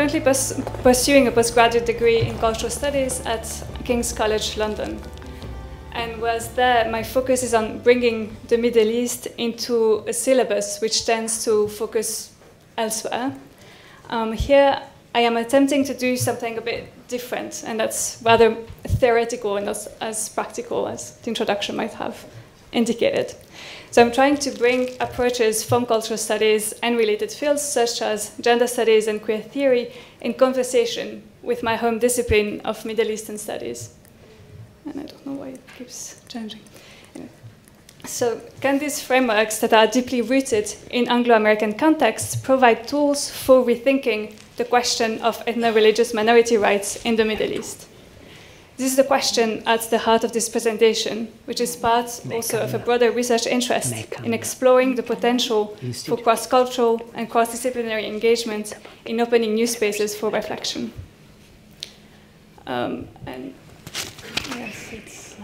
currently pursuing a postgraduate degree in cultural studies at King's College London. And whilst there, my focus is on bringing the Middle East into a syllabus which tends to focus elsewhere. Here, I am attempting to do something a bit different, and that's rather theoretical and not as practical as the introduction might have indicated. So I'm trying to bring approaches from cultural studies and related fields, such as gender studies and queer theory, in conversation with my home discipline of Middle Eastern studies. And I don't know why it keeps changing. Anyway. So can these frameworks that are deeply rooted in Anglo-American contexts provide tools for rethinking the question of ethno-religious minority rights in the Middle East? This is the question at the heart of this presentation, which is part also of a broader research interest in exploring the potential for cross-cultural and cross-disciplinary engagement in opening new spaces for reflection. And yes, it's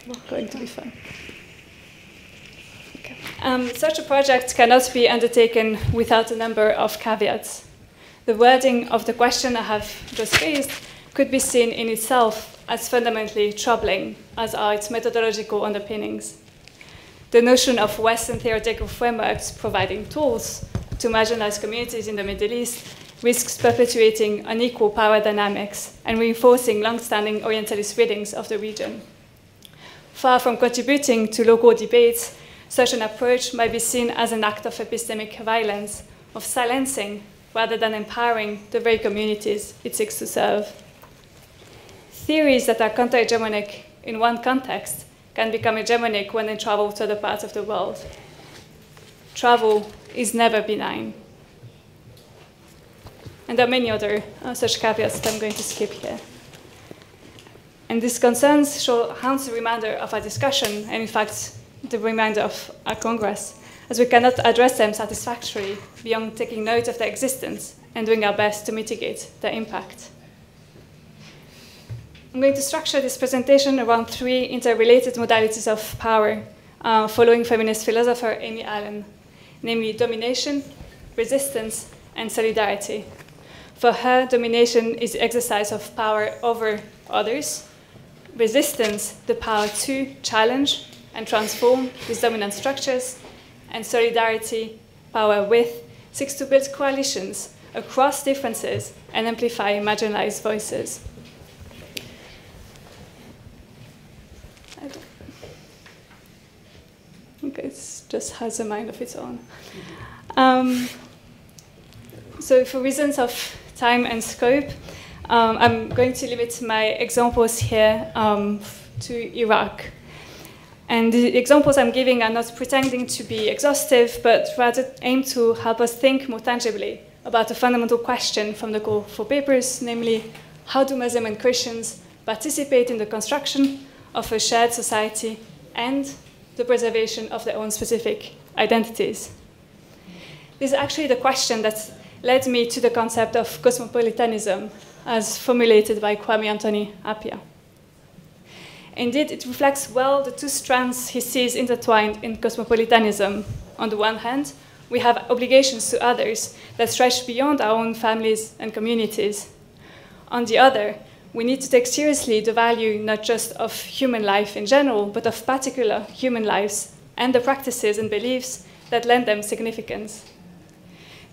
not going to be fun. Okay. Such a project cannot be undertaken without a number of caveats. The wording of the question I have just raised could be seen in itself as fundamentally troubling, as are its methodological underpinnings. The notion of Western theoretical frameworks providing tools to marginalized communities in the Middle East risks perpetuating unequal power dynamics and reinforcing long-standing Orientalist readings of the region. Far from contributing to local debates, such an approach might be seen as an act of epistemic violence, of silencing rather than empowering the very communities it seeks to serve. Theories that are counter-hegemonic in one context can become hegemonic when they travel to other parts of the world. Travel is never benign. And there are many other such caveats that I'm going to skip here. And these concerns show hence the remainder of our discussion, and in fact, the remainder of our Congress, as we cannot address them satisfactorily beyond taking note of their existence and doing our best to mitigate their impact. I'm going to structure this presentation around three interrelated modalities of power, following feminist philosopher Amy Allen, namely domination, resistance, and solidarity. For her, domination is the exercise of power over others, resistance, the power to challenge and transform these dominant structures, and solidarity, power with, seeks to build coalitions across differences and amplify marginalized voices. Okay, it just has a mind of its own. So for reasons of time and scope, I'm going to limit my examples here to Iraq. And the examples I'm giving are not pretending to be exhaustive, but rather aim to help us think more tangibly about a fundamental question from the call for papers, namely, how do Muslims and Christians participate in the construction of a shared society and the preservation of their own specific identities? This is actually the question that led me to the concept of cosmopolitanism, as formulated by Kwame Anthony Appiah. Indeed, it reflects well the two strands he sees intertwined in cosmopolitanism. On the one hand, we have obligations to others that stretch beyond our own families and communities. On the other, we need to take seriously the value not just of human life in general, but of particular human lives and the practices and beliefs that lend them significance.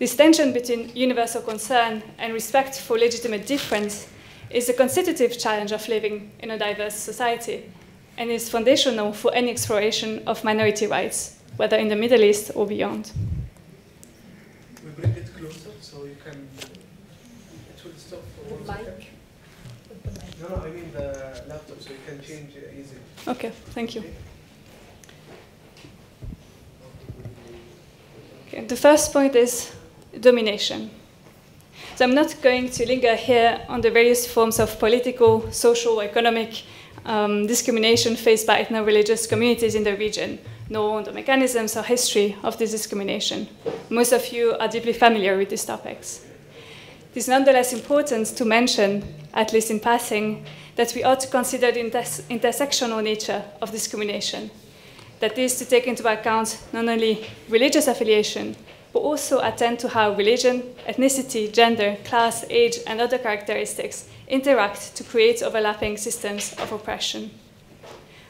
This tension between universal concern and respect for legitimate difference is a constitutive challenge of living in a diverse society and is foundational for any exploration of minority rights, whether in the Middle East or beyond. We bring it closer so you can... It will stop for 1 second. No, I mean the laptop, so you can change it easily. Okay, thank you. Okay, the first point is domination. So I'm not going to linger here on the various forms of political, social, economic discrimination faced by ethno-religious communities in the region, nor on the mechanisms or history of this discrimination. Most of you are deeply familiar with these topics. It is nonetheless important to mention, at least in passing, that we ought to consider the intersectional nature of discrimination. That is to take into account not only religious affiliation, but also attend to how religion, ethnicity, gender, class, age, and other characteristics interact to create overlapping systems of oppression.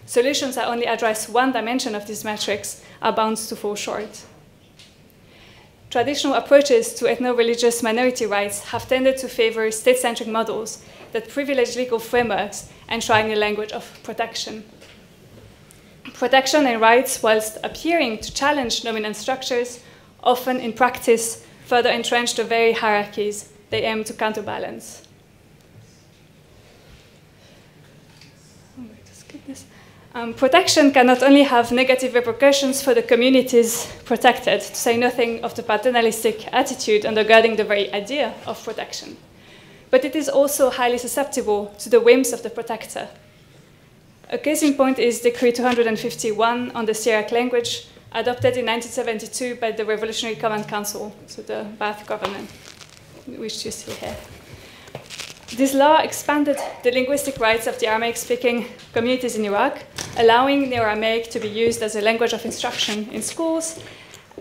Solutions that only address one dimension of these metrics are bound to fall short. Traditional approaches to ethno-religious minority rights have tended to favor state-centric models that privilege legal frameworks enshrine the language of protection. Protection and rights, whilst appearing to challenge dominant structures, often in practice further entrench the very hierarchies they aim to counterbalance. Protection can not only have negative repercussions for the communities protected, to say nothing of the paternalistic attitude undergirding the very idea of protection, but it is also highly susceptible to the whims of the protector. A case in point is Decree 251 on the Syriac language, adopted in 1972 by the Revolutionary Command Council, so the Ba'ath government, which you see here. This law expanded the linguistic rights of the Aramaic-speaking communities in Iraq, allowing Neo-Aramaic to be used as a language of instruction in schools,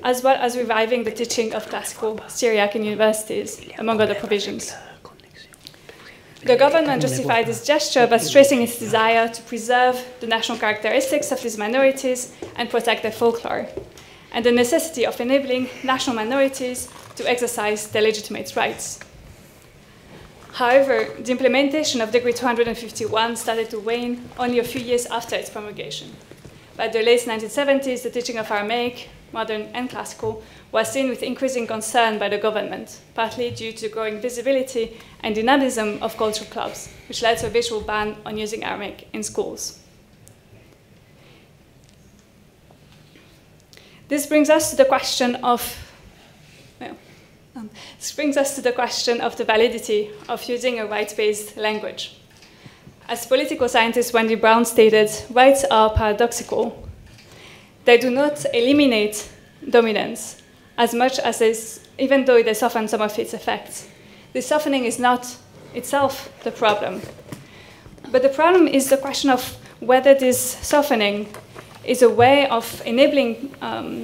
as well as reviving the teaching of classical Syriac in universities, among other provisions. The government justified this gesture by stressing its desire to preserve the national characteristics of these minorities and protect their folklore, and the necessity of enabling national minorities to exercise their legitimate rights. However, the implementation of Decree 251 started to wane only a few years after its promulgation. By the late 1970s, the teaching of Aramaic, modern and classical, was seen with increasing concern by the government, partly due to the growing visibility and dynamism of cultural clubs, which led to a visual ban on using Aramaic in schools. This brings us to the question of the validity of using a rights-based language. As political scientist Wendy Brown stated, rights are paradoxical. They do not eliminate dominance as much as even though they soften some of its effects. This softening is not itself the problem. But the problem is the question of whether this softening is a way of enabling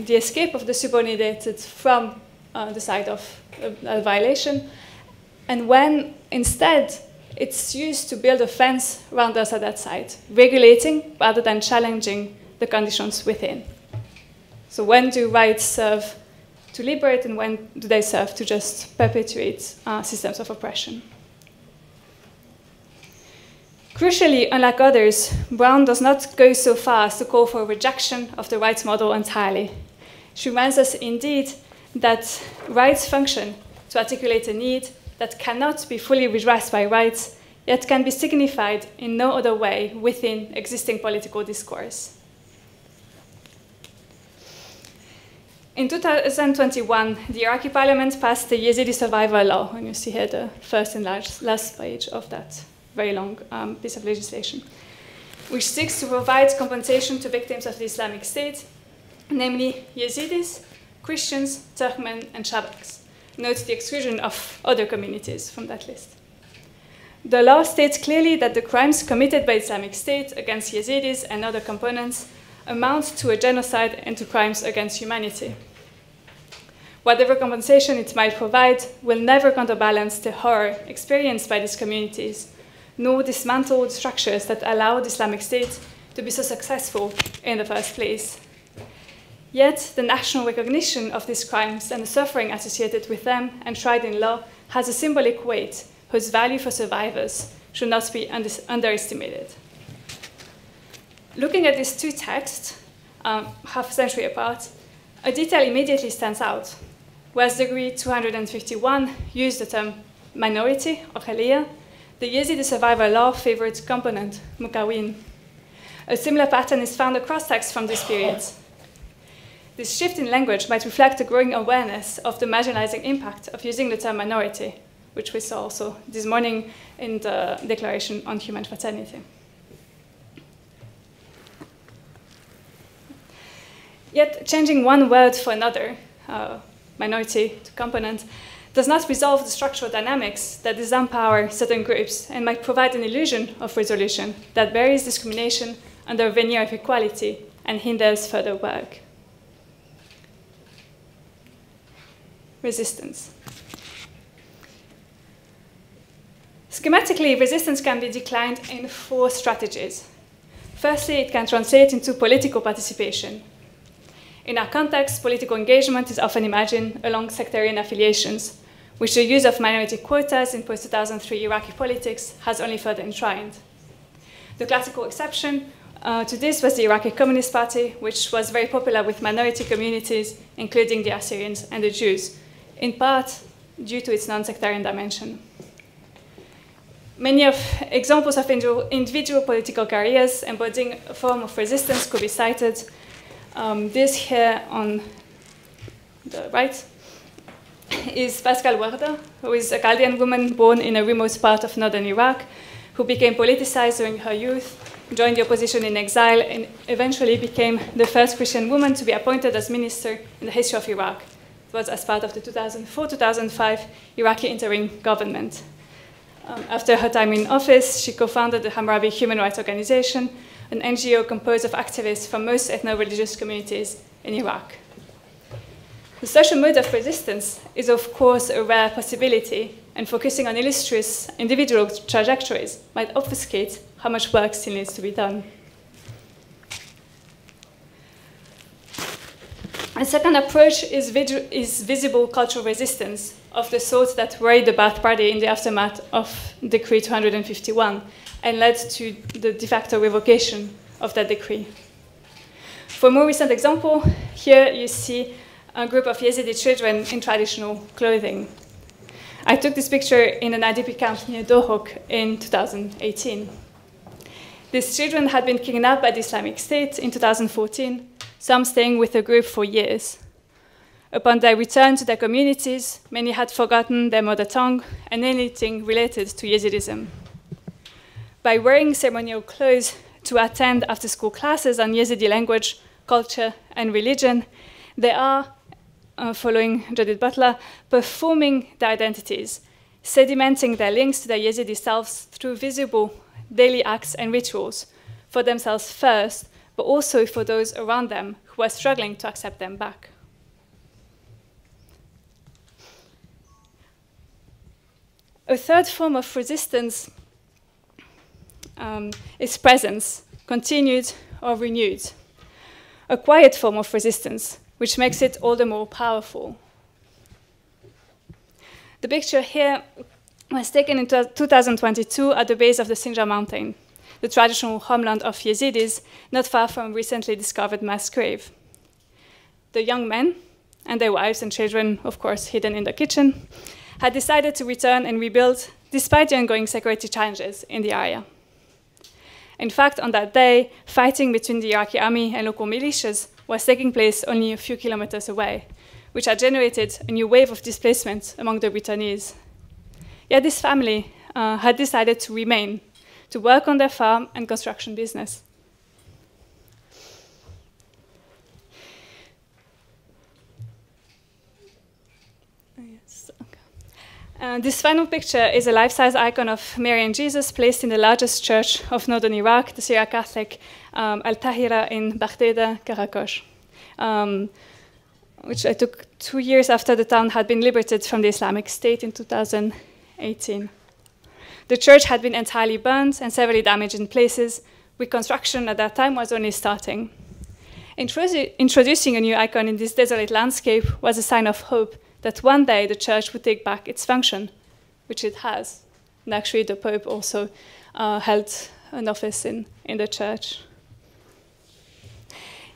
the escape of the subordinated from the side of a violation, and when instead it's used to build a fence around us at that side, regulating rather than challenging the conditions within. So when do rights serve to liberate, and when do they serve to just perpetuate systems of oppression? Crucially, unlike others, Brown does not go so far as to call for a rejection of the rights model entirely. She reminds us indeed that rights function to articulate a need that cannot be fully redressed by rights, yet can be signified in no other way within existing political discourse. In 2021, the Iraqi parliament passed the Yazidi survivor law, and you see here the first and last page of that very long piece of legislation, which seeks to provide compensation to victims of the Islamic State, namely Yazidis, Christians, Turkmen, and Shabaks. Note the exclusion of other communities from that list. The law states clearly that the crimes committed by the Islamic State against Yazidis and other components amount to a genocide and to crimes against humanity. Whatever compensation it might provide will never counterbalance the horror experienced by these communities, nor dismantle the structures that allow the Islamic State to be so successful in the first place. Yet, the national recognition of these crimes and the suffering associated with them, enshrined in law, has a symbolic weight whose value for survivors should not be underestimated. Looking at these two texts, half a century apart, a detail immediately stands out. Whereas Decree 251 used the term minority, or khaliya, the Yazidi survivor law favored component, mukawin. A similar pattern is found across texts from this period. This shift in language might reflect a growing awareness of the marginalizing impact of using the term minority, which we saw also this morning in the Declaration on Human Fraternity. Yet, changing one word for another, minority to component, does not resolve the structural dynamics that disempower certain groups and might provide an illusion of resolution that buries discrimination under a veneer of equality and hinders further work. resistance. Schematically, resistance can be declined in 4 strategies. Firstly, it can translate into political participation. In our context, political engagement is often imagined along sectarian affiliations, which the use of minority quotas in post-2003 Iraqi politics has only further enshrined. The classical exception to this was the Iraqi Communist Party, which was very popular with minority communities, including the Assyrians and the Jews, in part due to its non-sectarian dimension. Many examples of individual political careers embodying a form of resistance could be cited. This here on the right is Pascal Warda, who is a Chaldean woman born in a remote part of northern Iraq, who became politicized during her youth, joined the opposition in exile, and eventually became the first Christian woman to be appointed as minister in the history of Iraq. It was as part of the 2004-2005 Iraqi interim government. After her time in office, she co-founded the Hammurabi Human Rights Organization, an NGO composed of activists from most ethno-religious communities in Iraq. The social mode of resistance is, of course, a rare possibility, and focusing on illustrious individual trajectories might obfuscate how much work still needs to be done. A second approach is visible cultural resistance, of the sort that worried the Ba'ath Party in the aftermath of Decree 251 and led to the de facto revocation of that decree. For a more recent example, here you see a group of Yazidi children in traditional clothing. I took this picture in an IDP camp near Dohuk in 2018. These children had been kidnapped by the Islamic State in 2014, some staying with the group for years. Upon their return to their communities, many had forgotten their mother tongue and anything related to Yazidism. By wearing ceremonial clothes to attend after-school classes on Yazidi language, culture, and religion, they are, following Judith Butler, performing their identities, sedimenting their links to their Yazidi selves through visible daily acts and rituals, for themselves first, but also for those around them who are struggling to accept them back. A third form of resistance is presence, continued or renewed. A quiet form of resistance, which makes it all the more powerful. The picture here was taken in 2022 at the base of the Sinjar mountain, the traditional homeland of Yazidis, not far from recently discovered mass grave. The young men, and their wives and children, of course, hidden in the kitchen, had decided to return and rebuild despite the ongoing security challenges in the area. In fact, on that day, fighting between the Iraqi army and local militias was taking place only a few kilometers away, which had generated a new wave of displacement among the returnees. Yet this family had decided to remain, to work on their farm and construction business. This final picture is a life-size icon of Mary and Jesus placed in the largest church of northern Iraq, the Syria Catholic Al-Tahira in Baghdad, Karakosh, which I took 2 years after the town had been liberated from the Islamic State in 2018. The church had been entirely burned and severely damaged in places. Reconstruction at that time was only starting. Introducing a new icon in this desolate landscape was a sign of hope that one day the church would take back its function, which it has. And actually, the Pope also held an office in the church.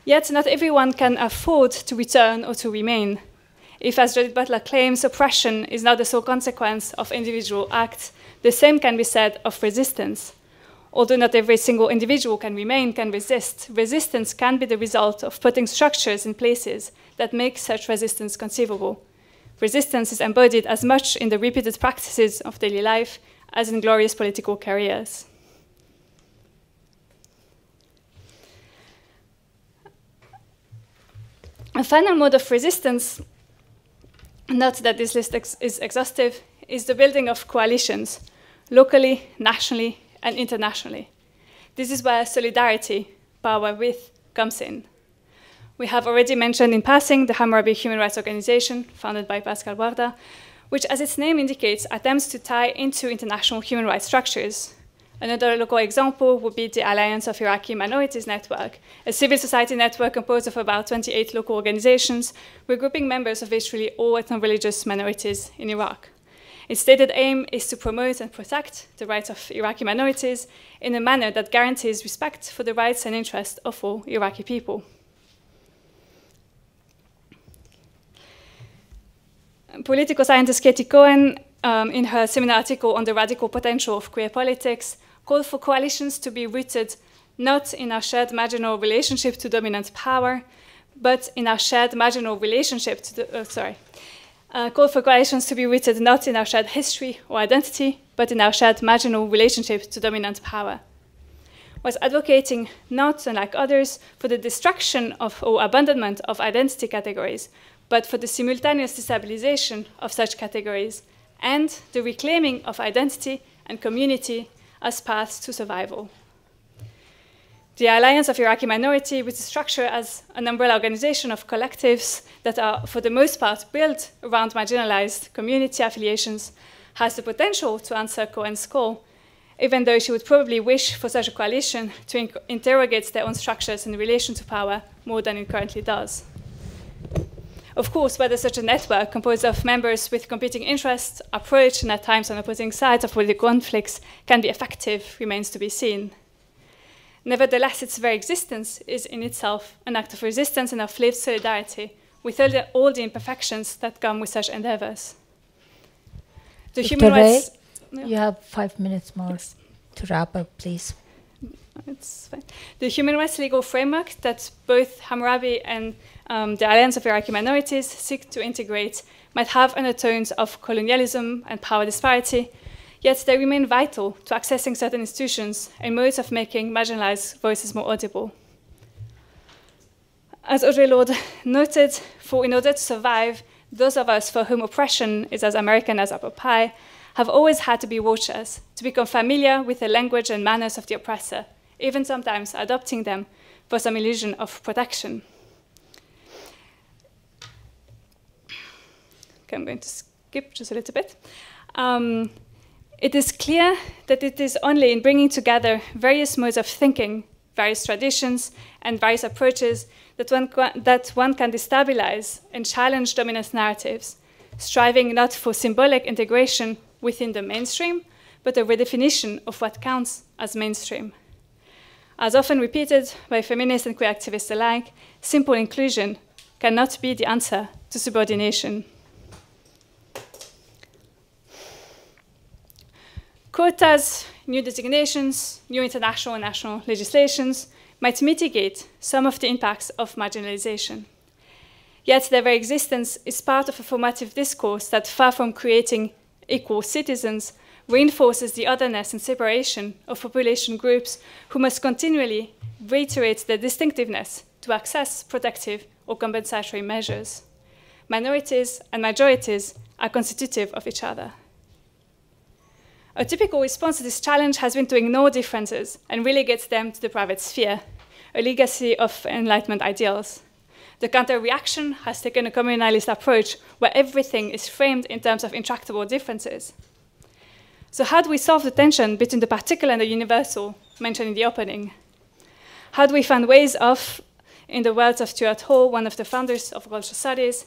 Yet, not everyone can afford to return or to remain. If, as Judith Butler claims, oppression is not the sole consequence of individual acts, the same can be said of resistance. Although not every single individual can remain, can resist, resistance can be the result of putting structures in places that make such resistance conceivable. Resistance is embodied as much in the repeated practices of daily life as in glorious political careers. A final mode of resistance, not that this list is exhaustive, is the building of coalitions, locally, nationally, and internationally. This is where solidarity, power with, comes in. We have already mentioned in passing the Hammurabi Human Rights Organization, founded by Pascal Guarda, which, as its name indicates, attempts to tie into international human rights structures. Another local example would be the Alliance of Iraqi Minorities Network, a civil society network composed of about 28 local organizations, regrouping members of virtually all ethno-religious minorities in Iraq. Its stated aim is to promote and protect the rights of Iraqi minorities in a manner that guarantees respect for the rights and interests of all Iraqi people. Political scientist Katie Cohen, in her seminal article on the radical potential of queer politics, called for coalitions to be rooted not in our shared marginal relationship to dominant power, but in our shared marginal relationship to the, called for coalitions to be rooted not in our shared history or identity, but in our shared marginal relationship to dominant power. Was advocating not, unlike others, for the destruction of or abandonment of identity categories, but for the simultaneous destabilization of such categories and the reclaiming of identity and community as paths to survival. The Alliance of Iraqi Minority, which is structured as an umbrella organization of collectives that are, for the most part, built around marginalized community affiliations, has the potential to answer Cohen's call, even though she would probably wish for such a coalition to interrogate their own structures in relation to power more than it currently does. Of course, whether such a network composed of members with competing interests, approach, and at times on opposing sides of political conflicts can be effective remains to be seen. Nevertheless, its very existence is in itself an act of resistance and of lived solidarity with all the imperfections that come with such endeavors. The human rights... You have 5 minutes more to wrap up, please. It's fine. The human rights legal framework that both Hammurabi and the Alliance of Iraqi Minorities seek to integrate might have undertones of colonialism and power disparity, yet they remain vital to accessing certain institutions and modes of making marginalized voices more audible. As Audre Lorde noted, in order to survive, those of us for whom oppression is as American as apple pie have always had to be watchers, to become familiar with the language and manners of the oppressor, even sometimes adopting them for some illusion of protection. Okay, I'm going to skip just a little bit. It is clear that it is only in bringing together various modes of thinking, various traditions, and various approaches that one can destabilize and challenge dominant narratives, striving not for symbolic integration within the mainstream, but a redefinition of what counts as mainstream. As often repeated by feminists and queer activists alike, simple inclusion cannot be the answer to subordination. Quotas, new designations, new international and national legislations might mitigate some of the impacts of marginalization. Yet their very existence is part of a formative discourse that, far from creating equal citizens, reinforces the otherness and separation of population groups who must continually reiterate their distinctiveness to access protective or compensatory measures. Minorities and majorities are constitutive of each other. A typical response to this challenge has been to ignore differences and relegate them to the private sphere, a legacy of Enlightenment ideals. The counter-reaction has taken a communalist approach where everything is framed in terms of intractable differences. So how do we solve the tension between the particular and the universal mentioned in the opening? How do we find ways of, in the words of Stuart Hall, one of the founders of cultural studies,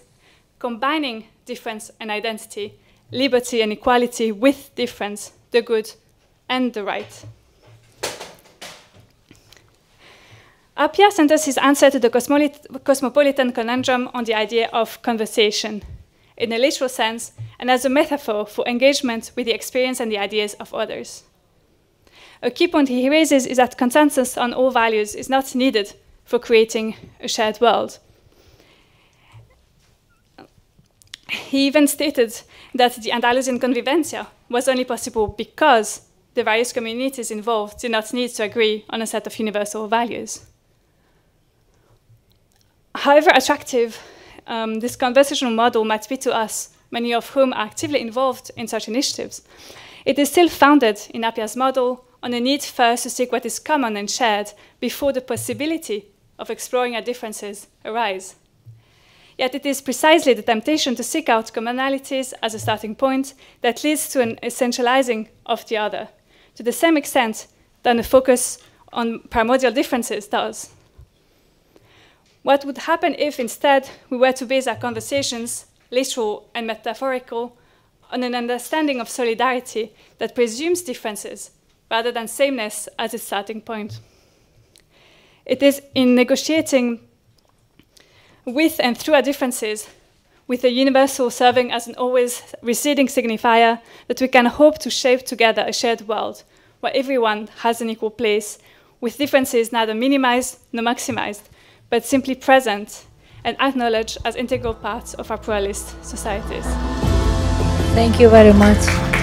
combining difference and identity, liberty and equality with difference, the good and the right? Appiah centers his answer to the cosmopolitan conundrum on the idea of conversation, in a literal sense, and as a metaphor for engagement with the experience and the ideas of others. A key point he raises is that consensus on all values is not needed for creating a shared world. He even stated that the Andalusian convivencia was only possible because the various communities involved did not need to agree on a set of universal values. However attractive this conversational model might be to us, many of whom are actively involved in such initiatives, it is still founded in Appiah's model on a need first to seek what is common and shared before the possibility of exploring our differences arise. Yet it is precisely the temptation to seek out commonalities as a starting point that leads to an essentializing of the other, to the same extent than the focus on primordial differences does. What would happen if instead we were to base our conversations, literal and metaphorical, on an understanding of solidarity that presumes differences rather than sameness as its starting point? It is in negotiating with and through our differences, with the universal serving as an always receding signifier, that we can hope to shape together a shared world where everyone has an equal place, with differences neither minimized nor maximized, but simply present and acknowledged as integral parts of our pluralist societies. Thank you very much.